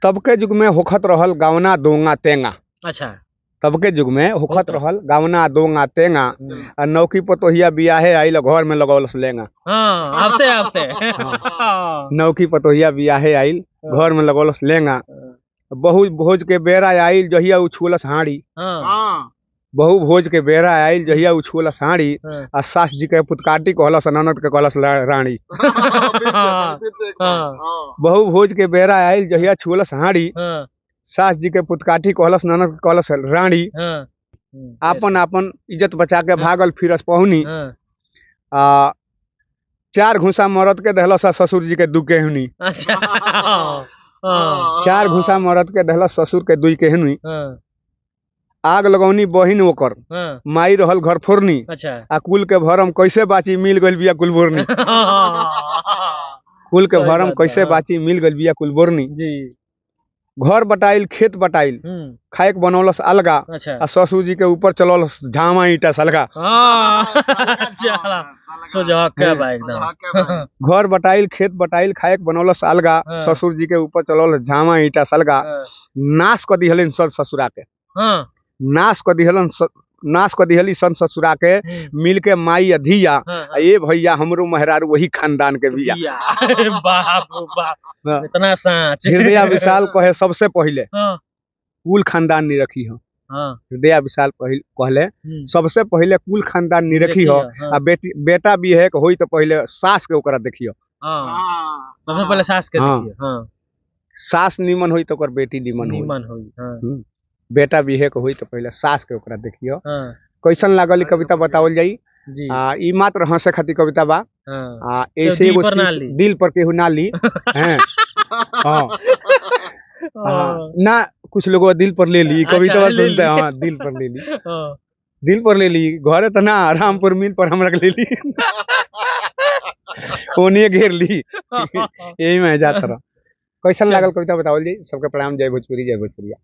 तब के युग में होखत रहल गावना दोंगा तेंगा। अच्छा। तब के युग में होखत रहल गावना दोंगा तेंगा। आ नौकी पतोहिया बियाहे आइल घर में लगौलस लेंगा। हाँ आते आते। नौकी पतोहिया बियाहे आइल घर में लगौलस लेंगा। बहु भोज के बेरा आइल जहिया उछुलस हाड़ी। बहु भोज के बेरा आइल जहिया उछुलस हाड़ी। आ सास जी के पुतकाटी कहलस ननद के कहलस रानी। बहु भोज के बेरा आइल जहिया छुलस हाड़ी। सास जी के पुतकाठी कहलस ननद के कहलस रानी। आपन आपन इज्जत बचा के भागल फिरस पहुनी। आ 4 घुसा मरद के दहलस ससुर जी के दू केहनी। 4 घुसा मरद के दहलस ससुर के 2 केहनी। आग लगौनी बहिन ओकर माई रहल घर फोरनी। आ कुल के भरम कैसे बाची मिल गइल बिया कुलबोरनी। कुल के भरम कैसे बाची मिल गइल बिया कुलबोरनी। घर बटाइल खेत बटाइल खाए के बनौलस अलगा। आ ससुर जी के ऊपर चलौलस झामा ईटा सलगा। घर बटाइल खेत बटाइल खाए के बनौलस अलगा। ससुर जी के ऊपर चलौलस झामा ईटा सलगा। नाश क दिहलन ससुरा के। नाश क दिहली सन ससुरा के। मिल के माई अधिया। ए भैया हमरो मेहरारू वही खानदान के बिया। इतना साँच। हृदय विशाल कहे सबसे पहले कुल खानदान निरखी हो। हृदय विशाल कहले सबसे पहले कुल खानदान निरखी हो। आ बेटा भी है होई तो पहले सास के ओकरा देखियो। सबसे पहले सास के देखियो। सास निमन होई तो ओकर बेटी निमन होई। बेटा भी है होई तो पहले सास के ओकरा देखियो। कैसन लागल कविता बतावल जाई। ई मात्र हंसे खातिर कविता बा। ऐसे एगो दिल पर केहू ना ली। हैं ना कुछ लोग दिल पर ले ली कविता सुनते। हाँ दिल पर ले ली। दिल पर ले ली घरे तो ना रामपुर मिल पर हमरा के ले ली। ओनिए घेर ली। यही में जात रह। कैसन लागल कविता बतावल जाई। सबके प्रणाम। जय भोजपुरी जय भोजपुरिया।